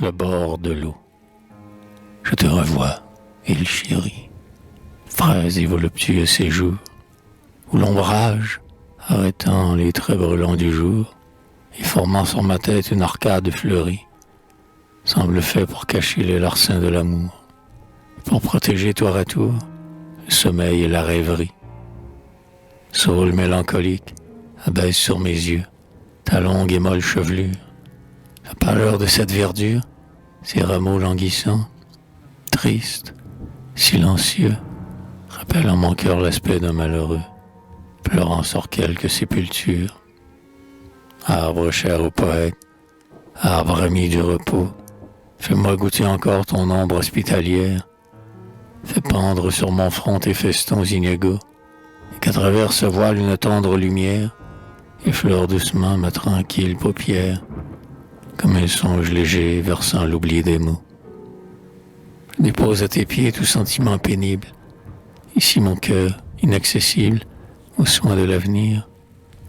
le bord de l'eau. Je te revois, île chérie, fraise et voluptueux séjour, où l'ombrage, arrêtant les traits brûlants du jour, et formant sur ma tête une arcade fleurie, semble fait pour cacher les larcins de l'amour, pour protéger tour à tour le sommeil et la rêverie. Saule mélancolique abaisse sur mes yeux ta longue et molle chevelure, la pâleur de cette verdure, ces rameaux languissants, tristes, silencieux, rappellent en mon cœur l'aspect d'un malheureux, pleurant sur quelque sépulture. Arbre cher au poète, arbre ami du repos, fais-moi goûter encore ton ombre hospitalière, fais pendre sur mon front tes festons inégaux, et qu'à travers ce voile une tendre lumière effleure doucement ma tranquille paupière, comme un songe léger versant l'oubli des mots. Je dépose à tes pieds tout sentiment pénible, ici mon cœur, inaccessible aux soins de l'avenir,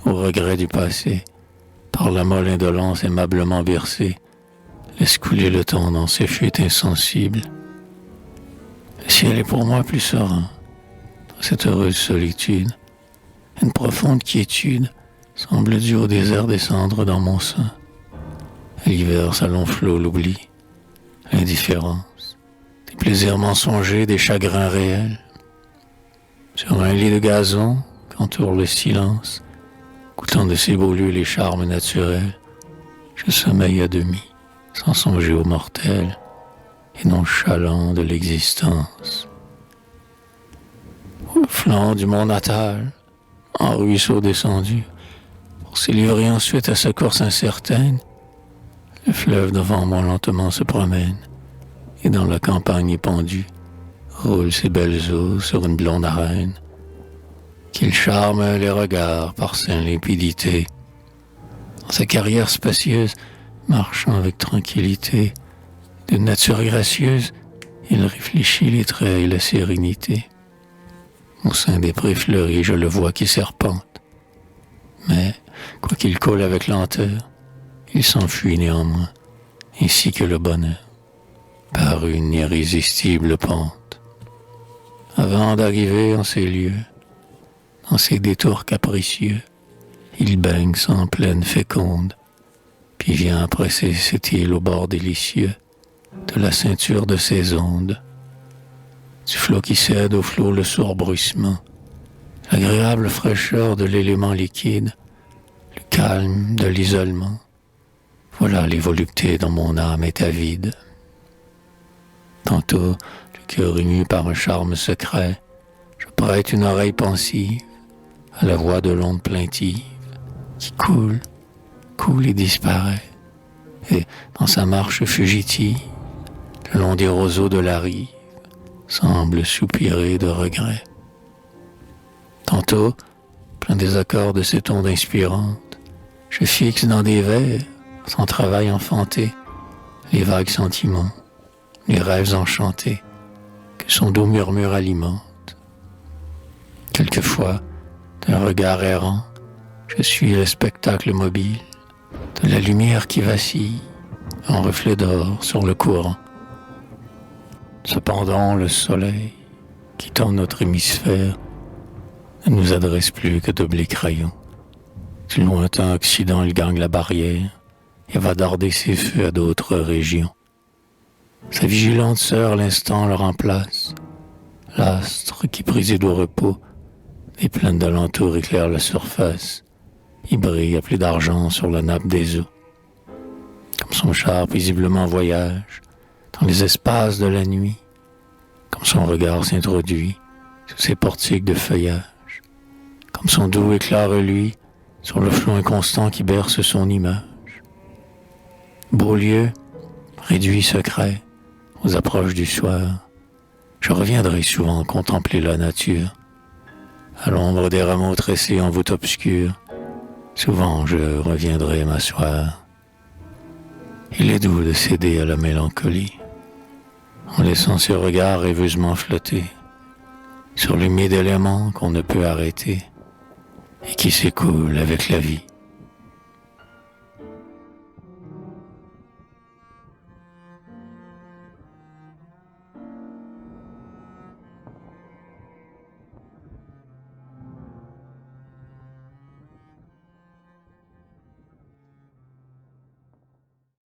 aux regrets du passé, par la molle indolence aimablement bercée, laisse couler le temps dans ses fuites insensibles. Le ciel est pour moi plus serein, dans cette heureuse solitude. Une profonde quiétude semble due au désert descendre dans mon sein. À l'hiver, sa long flot l'oubli, l'indifférence, des plaisirs mensongers, des chagrins réels. Sur un lit de gazon qu'entoure le silence, goûtant de ces beaux lieux les charmes naturels, je sommeille à demi, sans songer aux mortels, et nonchalant de l'existence. Au flanc du mont natal, en ruisseau descendu, pour s'y livrer ensuite à sa course incertaine, le fleuve devant moi lentement se promène, et dans la campagne épandue, roule ses belles eaux sur une blonde arène, qu'il charme les regards par sa limpidité. Dans sa carrière spacieuse, marchant avec tranquillité, de nature gracieuse, il réfléchit les traits et la sérénité. Au sein des prés fleuris, je le vois qui serpente. Mais, quoiqu'il coule avec lenteur, il s'enfuit néanmoins, ainsi que le bonheur, par une irrésistible pente. Avant d'arriver en ces lieux, dans ces détours capricieux, il baigne sans plaine féconde, puis vient presser cette île au bord délicieux de la ceinture de ses ondes. Du flot qui cède au flot le sourd bruissement, l'agréable fraîcheur de l'élément liquide, le calme de l'isolement. Voilà les voluptés dont mon âme est avide. Tantôt, le cœur ému par un charme secret, je prête une oreille pensive à la voix de l'onde plaintive qui coule et disparaît, et dans sa marche fugitive, le long des roseaux de la rive, semble soupirer de regret. Tantôt, plein des accords de cette onde inspirante, je fixe dans des vers, sans travail enfanté, les vagues sentiments, les rêves enchantés, que son doux murmure alimente. Quelquefois, d'un regard errant, je suis le spectacle mobile de la lumière qui vacille en reflet d'or sur le courant. Cependant, le soleil, quittant notre hémisphère, ne nous adresse plus que d'obliques rayons. Du lointain Occident, il gagne la barrière et va darder ses feux à d'autres régions. Sa vigilante sœur, l'instant, le remplace. L'astre qui préside au repos, les plaines d'alentour éclairent la surface. Il brille à plus d'argent sur la nappe des eaux. Comme son char paisiblement en voyage dans les espaces de la nuit, comme son regard s'introduit sous ses portiques de feuillage, comme son doux éclat reluit sur le flot inconstant qui berce son image. Beau lieu, réduit secret, aux approches du soir, je reviendrai souvent contempler la nature, à l'ombre des rameaux tressés en voûte obscure. Souvent je reviendrai m'asseoir. Il est doux de céder à la mélancolie, en laissant ses regards rêveusement flotter sur l'humide élément qu'on ne peut arrêter et qui s'écoule avec la vie.